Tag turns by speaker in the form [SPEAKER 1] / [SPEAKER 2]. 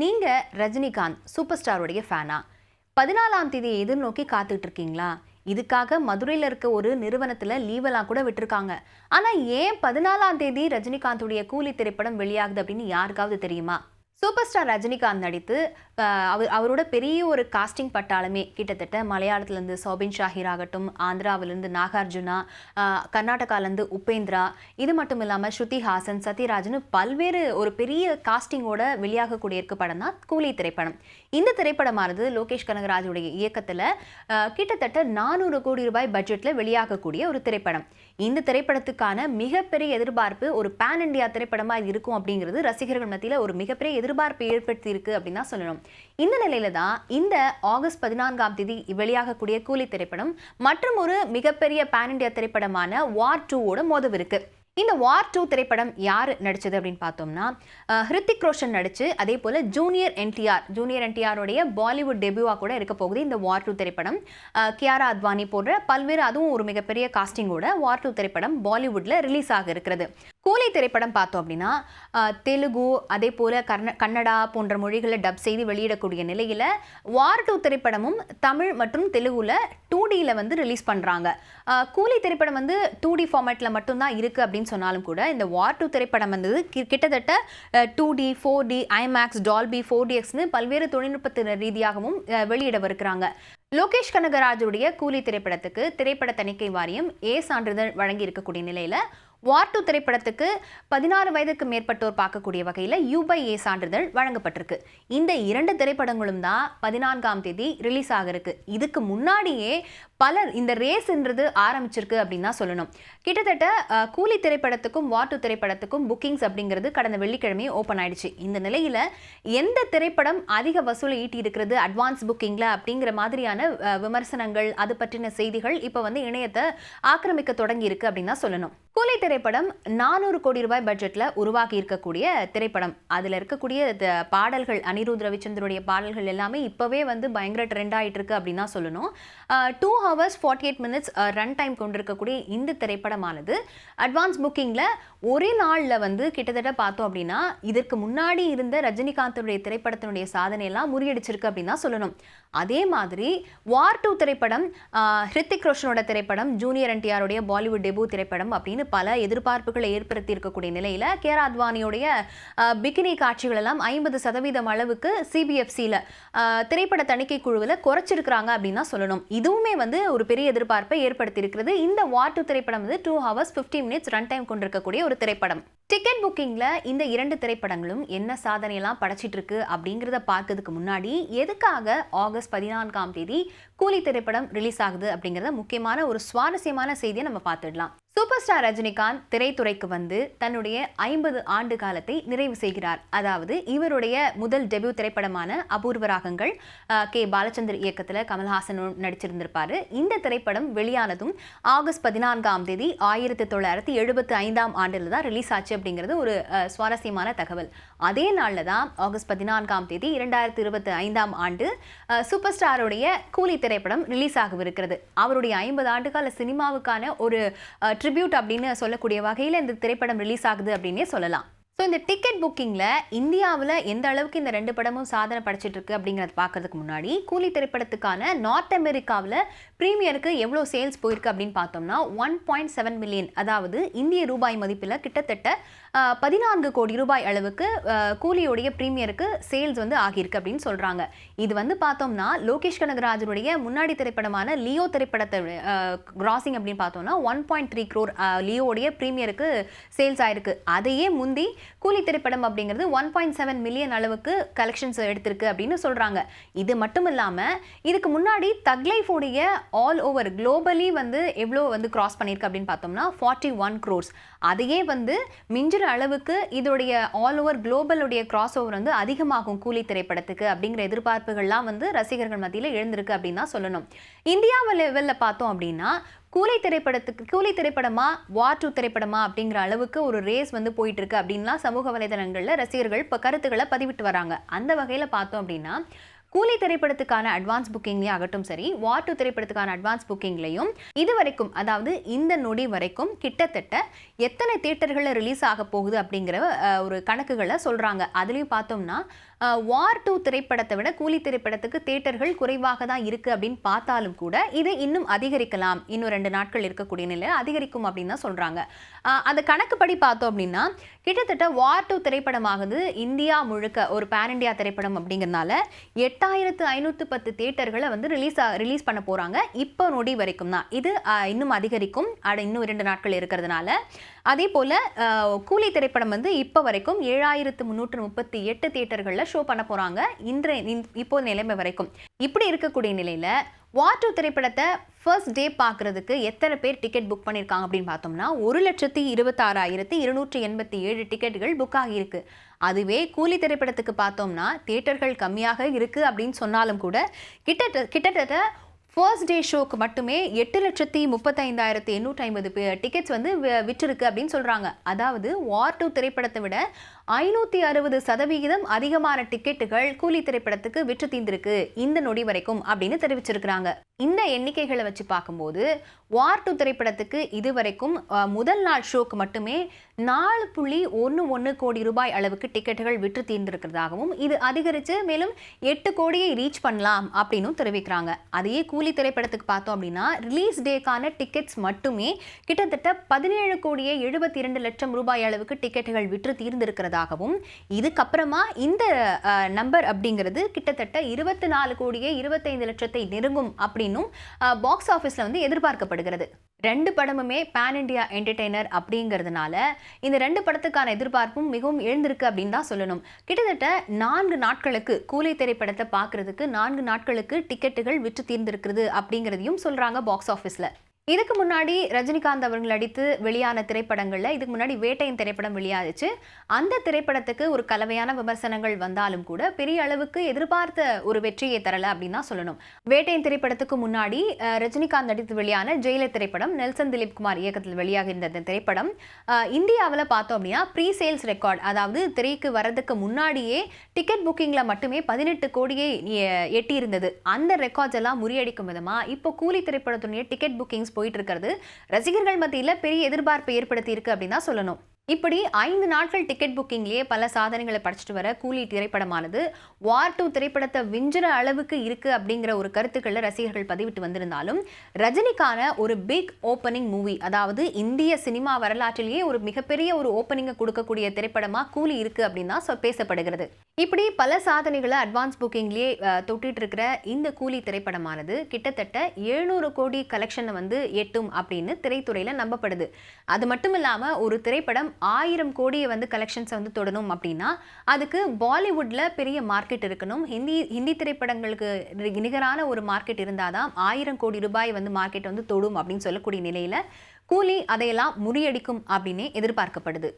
[SPEAKER 1] நீங்க ரஜினிகாந்த் சூப்பர் ஸ்டாருடைய ஃபேனா? 14ஆம் தேதியை எதிர்நோக்கி காத்துட்டு இருக்கீங்களா? இதுக்காக மதுரையில் இருக்க ஒரு நிறுவனத்துல லீவெல்லாம் கூட விட்டுருக்காங்க. ஆனா ஏன் 14ஆம் தேதி ரஜினிகாந்துடைய கூலி திரைப்படம் வெளியாகுது அப்படின்னு யாருக்காவது தெரியுமா? சூப்பர் ஸ்டார் ரஜினிகாந்த் நடித்து அவரோட பெரிய ஒரு காஸ்டிங் பட்டாளமே கிட்டத்தட்ட மலையாளத்திலேருந்து சோபின் ஷாஹிர் ஆகட்டும், ஆந்திராவிலேருந்து நாகார்ஜுனா, கர்நாடகாலேருந்து உபேந்திரா, இது மட்டும் இல்லாமல் ஸ்ருதி ஹாசன், சத்யராஜன் பல்வேறு ஒரு பெரிய காஸ்டிங்கோட வெளியாகக்கூடிய இருக்க படம் தான் கூலி திரைப்படம். இந்த திரைப்படமானது லோகேஷ் கனகராஜுடைய இயக்கத்தில் கிட்டத்தட்ட 400 கோடி ரூபாய் பட்ஜெட்டில் வெளியாகக்கூடிய ஒரு திரைப்படம். இந்த திரைப்படத்துக்கான மிகப்பெரிய எதிர்பார்ப்பு ஒரு பேன் இண்டியா திரைப்படமாக இருக்கும் அப்படிங்கிறது ரசிகர்கள் மத்தியில் ஒரு மிகப்பெரிய எதிர்பார்ப்பை ஏற்படுத்தி இருக்கு அப்படின்னு தான் சொல்லணும். இந்த நிலையில தான் இந்த ஆகஸ்ட் 14ஆம் தேதி வெளியாகக்கூடிய கூலி திரைப்படம் மற்றும் ஒரு மிகப்பெரிய பேன் இண்டியா திரைப்படமான வார் 2வோட மோதவிருக்கு. இந்த வார் 2 திரைப்படம் யார் நடிச்சது அப்படின்னு பார்த்தோம்னா ஹிருத்திக் ரோஷன் நடிச்சு, அதே போல ஜூனியர் என்டிஆருடைய பாலிவுட் டெபியூவா கூட இருக்க போகுது இந்த வார் 2 திரைப்படம். கியாரா அத்வானி போன்ற பல்வேறு அதுவும் ஒரு மிகப்பெரிய காஸ்டிங்கோட வார் 2 திரைப்படம் பாலிவுட்ல ரிலீஸ் ஆக இருக்கிறது. கூலி திரைப்படம் பார்த்தோம் அப்படின்னா தெலுங்கு, அதே போல கன்னடா போன்ற மொழிகளை டப் செய்து வெளியிடக்கூடிய நிலையில வார் 2 திரைப்படமும் தமிழ் மற்றும் தெலுங்குல 2Dல வந்து ரிலீஸ் பண்றாங்க. கூலி திரைப்படம் வந்து 2D ஃபார்மேட்ல மட்டும்தான் இருக்கு அப்படின்னு சொன்னாலும் கூட இந்த வார் 2 திரைப்படம் வந்து கிட்டத்தட்ட 2D, 4D, IMAX, டால்பி, 4DXன்னு பல்வேறு தொழில்நுட்பத்தின் ரீதியாகவும் வெளியிடவிருக்கிறாங்க. லோகேஷ் கனகராஜுடைய கூலி திரைப்படத்துக்கு திரைப்பட தணிக்கை வாரியம் A சான்றிதழ் வழங்கி இருக்கக்கூடிய நிலையில வார் 2 திரைப்படத்துக்கு 16 வயதுக்கு மேற்பட்டோர் பார்க்கக்கூடிய வகையில் U/A சான்றிதழ் வழங்கப்பட்டிருக்கு. இந்த 2 திரைப்படங்களும் தான் 14ஆம் தேதி ரிலீஸ் ஆக இருக்கு. இதுக்கு முன்னாடியே பலர் இந்த ரேஸ்ன்றது ஆரம்பிச்சிருக்கு அப்படின்னு தான் சொல்லணும். கிட்டத்தட்ட கூலி திரைப்படத்துக்கும் வார் 2 திரைப்படத்துக்கும் புக்கிங்ஸ் அப்படிங்கிறது கடந்த வெள்ளிக்கிழமையே ஓப்பன் ஆயிடுச்சு. இந்த நிலையில எந்த திரைப்படம் அதிக வசூலை ஈட்டி இருக்கிறது அட்வான்ஸ் புக்கிங்ல அப்படிங்கிற மாதிரியான விமர்சனங்கள், அது பற்றின செய்திகள் இப்போ வந்து இணையத்தை ஆக்கிரமிக்க தொடங்கி இருக்கு அப்படின்னு தான் சொல்லணும். கூலி திரைப்படம் 400 கோடி ரூபாய் பட்ஜெட்ல உருவாக்கி இருக்கக்கூடிய திரைப்படம். அதுல இருக்கக்கூடிய பாடல்கள், அனிருத் ரவிச்சந்திரோடைய பாடல்கள் எல்லாமே இப்பவே வந்து பயங்கர ட்ரெண்ட் ஆயிட்டு இருக்கு அப்படின்னு தான் சொல்லணும். 2 hours 48 minutes ரன் டைம் கொண்டிருக்கக்கூடிய இந்த திரைப்படமானது அட்வான்ஸ் புக்கிங்ல ஒரே நாள்ல வந்து கிட்டத்தட்ட பார்த்தோம் அப்படின்னா இதற்கு முன்னாடி இருந்த ரஜினிகாந்துடைய திரைப்படத்தினுடைய சாதனை எல்லாம் முறியடிச்சிருக்கு அப்படின்னு தான் சொல்லணும். அதே மாதிரி வார் 2 திரைப்படம், ஹிருத்திக் ரோஷனோட திரைப்படம், ஜூனியர் என்டிஆருடைய பாலிவுட் டெபியூ திரைப்படம் அப்படின்னு பல எதிர்பார்ப்புகளை ஏற்படுத்தி இருக்கக்கூடிய நிலையில கியாரா அத்வானியோடைய பிகினி காட்சிகள் எல்லாம் 50% அளவுக்கு CBFCல திரைப்பட தணிக்கை குழுவில் குறைச்சிருக்கிறாங்க அப்படின்னு தான் சொல்லணும். இதுவுமே வந்து ஒரு பெரிய எதிர்பார்ப்பை ஏற்படுத்தி இருக்கிறது. இந்த வார் 2 திரைப்படம் வந்து 2 hours 50 minutes ரன் டைம் கொண்டிருக்கக்கூடிய ஒரு திரைப்படம். டிக்கெட் புக்கிங்ல இந்த 2 திரைப்படங்களும் என்ன சாதனையெல்லாம் படைச்சிட்டு இருக்கு அப்படிங்கிறத பார்க்கறதுக்கு முன்னாடி எதுக்காக ஆகஸ்ட் 14ஆம் தேதி கூலி திரைப்படம் ரிலீஸ் ஆகுது அப்படிங்கிறத முக்கியமான ஒரு சுவாரஸ்யமான செய்தியை நம்ம பார்த்துடலாம். சூப்பர் ஸ்டார் ரஜினிகாந்த் திரைத்துறைக்கு வந்து தன்னுடைய 50 ஆண்டு காலத்தை நிறைவு செய்கிறார். அதாவது இவருடைய முதல் டெபியூ திரைப்படமான அபூர்வ ராகங்கள் கே பாலச்சந்தர் இயக்கத்தில் கமல்ஹாசன் நடிச்சிருந்திருப்பாரு. இந்த திரைப்படம் வெளியானதும் ஆகஸ்ட் 14ஆம் தேதி 1975ஆம் ஆண்டில் தான் ரிலீஸ் ஆச்சு அப்படிங்கிறது ஒரு சுவாரஸ்யமான தகவல். அதே நாளில் தான் ஆகஸ்ட் 14ஆம் தேதி 2025ஆம் ஆண்டு சூப்பர் ஸ்டாருடைய கூலி திரைப்படம் ரிலீஸ் ஆகவிருக்கிறது. அவருடைய 50 ஆண்டுகால சினிமாவுக்கான ஒரு ட்ரிபியூட் அப்படின்னு சொல்லக்கூடிய வகையில் இந்த திரைப்படம் ரிலீஸ் ஆகுது அப்படின்னே சொல்லலாம். ஸோ இந்த டிக்கெட் புக்கிங்கில் இந்தியாவில் எந்த அளவுக்கு இந்த 2 படமும் சாதனை படைச்சிட்டு இருக்கு அப்படிங்கிறத பார்க்கறதுக்கு முன்னாடி கூலி திரைப்படத்துக்கான நார்த் அமெரிக்காவில் ப்ரீமியருக்கு எவ்வளோ சேல்ஸ் போயிருக்கு அப்படின்னு பார்த்தோம்னா 1.7 மில்லியன், அதாவது இந்திய ரூபாய் மதிப்பில் கிட்டத்தட்ட 14 கோடி ரூபாய் அளவுக்கு கூலியோடைய ப்ரீமியருக்கு சேல்ஸ் வந்து ஆகியிருக்கு அப்படின்னு சொல்கிறாங்க. இது வந்து பார்த்தோம்னா லோகேஷ் கனகராஜனுடைய முன்னாடி திரைப்படமான லியோ திரைப்படத்தை கிராசிங் அப்படின்னு பார்த்தோம்னா 1.3 crore லியோடைய ப்ரீமியருக்கு சேல்ஸ் ஆயிருக்கு. அதையே முந்தி கூலி திரைப்படம் அப்படிங்கிறது 1.7 மில்லியன் அளவுக்கு கலெக்ஷன்ஸ் எடுத்திருக்கு அப்படின்னு சொல்றாங்க. இது மட்டும் இல்லாம இதுக்கு முன்னாடி தக் லைஃப் உடைய ஆல் ஓவர் குளோபலி வந்து எவ்வளோ வந்து கிராஸ் பண்ணியிருக்கு அப்படின்னு பார்த்தோம்னா 41 crores. அதையே வந்து மிஞ்சுற அளவுக்கு இதோடைய ஆல் ஓவர் குளோபலுடைய கிராஸ் ஓவர் வந்து அதிகமாகும் கூலி திரைப்படத்துக்கு அப்படிங்கிற எதிர்பார்ப்புகள்லாம் வந்து ரசிகர்கள் மத்தியில் எழுந்திருக்கு அப்படின்னு தான் சொல்லணும். இந்தியா லெவலில் பார்த்தோம் அப்படின்னா கூலி திரைப்படமா வார் 2 திரைப்படமா அப்படிங்கிற அளவுக்கு ஒரு ரேஸ் வந்து போயிட்டு இருக்கு அப்படின்லாம் சமூக வலைதளங்களில் ரசிகர்கள் இப்போ கருத்துக்களை பதிவிட்டு வராங்க. அந்த வகையில் பார்த்தோம் அப்படின்னா கூலி திரைப்படத்துக்கான அட்வான்ஸ் புக்கிங்லேயே ஆகட்டும் சரி, வார் 2 திரைப்படத்துக்கான அட்வான்ஸ் புக்கிங்லையும் இது வரைக்கும், அதாவது இந்த நொடி வரைக்கும் கிட்டத்தட்ட எத்தனை தியேட்டர்களில் ரிலீஸ் ஆக போகுது அப்படிங்கிற ஒரு கணக்குகளை சொல்கிறாங்க. அதுலேயும் பார்த்தோம்னா வார் 2 திரைப்படத்தை விட கூலி திரைப்படத்துக்கு தியேட்டர்கள் குறைவாக தான் இருக்கு அப்படின்னு பார்த்தாலும் கூட இது இன்னும் அதிகரிக்கலாம், இன்னும் 2 நாட்கள் இருக்கக்கூடிய நிலை அதிகரிக்கும் அப்படின்னு தான் சொல்றாங்க. அந்த கணக்குப்படி பார்த்தோம் அப்படின்னா கிட்டத்தட்ட வார் 2 திரைப்படமாகுது இந்தியா முழுக்க ஒரு பேன் இண்டியா திரைப்படம் அப்படிங்கிறதுனால 8510 தியேட்டர்களை வந்து ரிலீஸ் பண்ண போறாங்க. இப்போ நொடி வரைக்கும் தான் இது இன்னும் அதிகரிக்கும், இன்னும் 2 நாட்கள் இருக்கிறதுனால. அதே போல கூலி திரைப்படம் வந்து இப்போ வரைக்கும் 7338 தியேட்டர்களில் ஷோ பண்ண போறாங்க இப்போ நிலைமை வரைக்கும். இப்படி இருக்கக்கூடிய நிலையில வார் 2 திரைப்படத்தை ஃபர்ஸ்ட் டே பார்க்கறதுக்கு எத்தனை பேர் டிக்கெட் புக் பண்ணியிருக்காங்க அப்படின்னு பார்த்தோம்னா 1,26,287 டிக்கெட்டுகள் புக் ஆகியிருக்கு. அதுவே கூலி திரைப்படத்துக்கு பார்த்தோம்னா தியேட்டர்கள் கம்மியாக இருக்கு அப்படின்னு சொன்னாலும் கூட கிட்டத்தட்ட ஃபர்ஸ்ட் டே ஷோக்கு மட்டுமே 8,35,850 டிக்கெட்ஸ் வந்து விற்றிருக்கு அப்படின்னு சொல்றாங்க. அதாவது வார் 2 திரைப்படத்தை விட 560% அதிகமான டிக்கெட்டுகள் கூலி திரைப்படத்துக்கு விற்று தீர்ந்திருக்கு இந்த நொடி வரைக்கும் அப்படின்னு தெரிவிச்சிருக்கிறாங்க. இந்த எண்ணிக்கைகளை வச்சு பார்க்கும்போது வார் 2 திரைப்படத்துக்கு இதுவரைக்கும் முதல் நாள் ஷோக்கு மட்டுமே 4.11 கோடி ரூபாய் அளவுக்கு டிக்கெட்டுகள் விற்று தீர்ந்திருக்கிறதாகவும் இது அதிகரித்து மேலும் 8 கோடியை ரீச் பண்ணலாம் அப்படின்னு தெரிவிக்கிறாங்க. அதையே கூலி திரைப்படத்துக்கு பார்த்தோம் அப்படின்னா ரிலீஸ் டேக்கான டிக்கெட்ஸ் மட்டுமே கிட்டத்தட்ட 17,72 லட்சம் ரூபாய் அளவுக்கு டிக்கெட்டுகள் விற்று தீர்ந்திருக்கிறதாகவும் இதுக்கப்புறமா இந்த நம்பர் அப்படிங்கிறது கிட்டத்தட்ட 24,25 லட்சத்தை நெருங்கும் அப்படின்னும் பாக்ஸ் ஆஃபீஸில் வந்து எதிர்பார்க்கப்படுகிறது. 2 படமுமே பேன் இண்டியா என்டர்டெய்னர் அப்படிங்கிறதுனால இந்த 2 படத்துக்கான எதிர்பார்ப்பும் மிகவும் எழுந்திருக்கு அப்படின்னு தான் சொல்லணும். கிட்டத்தட்ட 4 நாட்களுக்கு கூலி திரைப்படத்தை பார்க்கறதுக்கு 4 நாட்களுக்கு டிக்கெட்டுகள் விற்று தீர்ந்திருக்கிறது அப்படிங்கிறதையும் சொல்றாங்க பாக்ஸ் ஆஃபீஸில். இதுக்கு முன்னாடி ரஜினிகாந்த் அவர்கள் நடித்து வெளியான திரைப்படங்களில் இதுக்கு முன்னாடி வேட்டையின் திரைப்படம் வெளியாச்சு. அந்த திரைப்படத்துக்கு ஒரு கலவையான விமர்சனங்கள் வந்தாலும் கூட பெரிய அளவுக்கு எதிர்பார்த்த ஒரு வெற்றியை தரல அப்படின்னு தான் சொல்லணும். வேட்டையின் திரைப்படத்துக்கு முன்னாடி ரஜினிகாந்த் நடித்து வெளியான ஜெயிலர் திரைப்படம் நெல்சன் திலீப் குமார் இயக்கத்தில் வெளியாக இருந்த இந்த திரைப்படம் இந்தியாவில் பார்த்தோம் அப்படின்னா ப்ரீ சேல்ஸ் ரெக்கார்ட், அதாவது திரைக்கு வரதுக்கு முன்னாடியே டிக்கெட் புக்கிங்கில் மட்டுமே 18 கோடியை எட்டியிருந்தது. அந்த ரெக்கார்ட்ஸ் எல்லாம் முறியடிக்கும் விதமாக இப்போ கூலி திரைப்படத்துடைய டிக்கெட் புக்கிங்ஸ் போயிட்டு இருக்கிறது ரசிகர்கள் மத்தியில் பெரிய எதிர்பார்ப்பை ஏற்படுத்தி இருக்கு அப்படின்னு தான் சொல்லணும். இப்படி 5 நாட்கள் டிக்கெட் புக்கிங்லேயே பல சாதனைகளை படைச்சிட்டு வர கூலி திரைப்படமானது வார் 2 திரைப்படத்தை விஞ்சுற அளவுக்கு இருக்கு அப்படிங்கிற ஒரு கருத்துக்களை ரசிகர்கள் பதிவிட்டு வந்திருந்தாலும் ரஜினிக்கான ஒரு பிக் ஓப்பனிங் மூவி, அதாவது இந்திய சினிமா வரலாற்றிலேயே ஒரு மிகப்பெரிய ஒரு ஓப்பனிங்கை கொடுக்கக்கூடிய திரைப்படமா கூலி இருக்கு அப்படின்னு தான் பேசப்படுகிறது. இப்படி பல சாதனைகளை அட்வான்ஸ் புக்கிங்லேயே தொட்டிட்டு இருக்கிற இந்த கூலி திரைப்படமானது கிட்டத்தட்ட 700 கோடி கலெக்ஷனை வந்து எட்டும் அப்படின்னு திரைத்துறையில் நம்பப்படுது. அது மட்டும் இல்லாமல் ஒரு திரைப்படம் 1000 கோடியை வந்து கலெக்ஷன்ஸை வந்து தொடணும் அப்படின்னா அதுக்கு பாலிவுட்ல பெரிய மார்க்கெட் இருக்கணும். ஹிந்தி திரைப்படங்களுக்கு நிகரான ஒரு மார்க்கெட் இருந்தாதான் 1000 கோடி ரூபாய் வந்து மார்க்கெட் வந்து தொடும் அப்படின்னு சொல்லக்கூடிய நிலையில கூலி அதையெல்லாம் முறியடிக்கும் அப்படின்னு எதிர்பார்க்கப்படுது.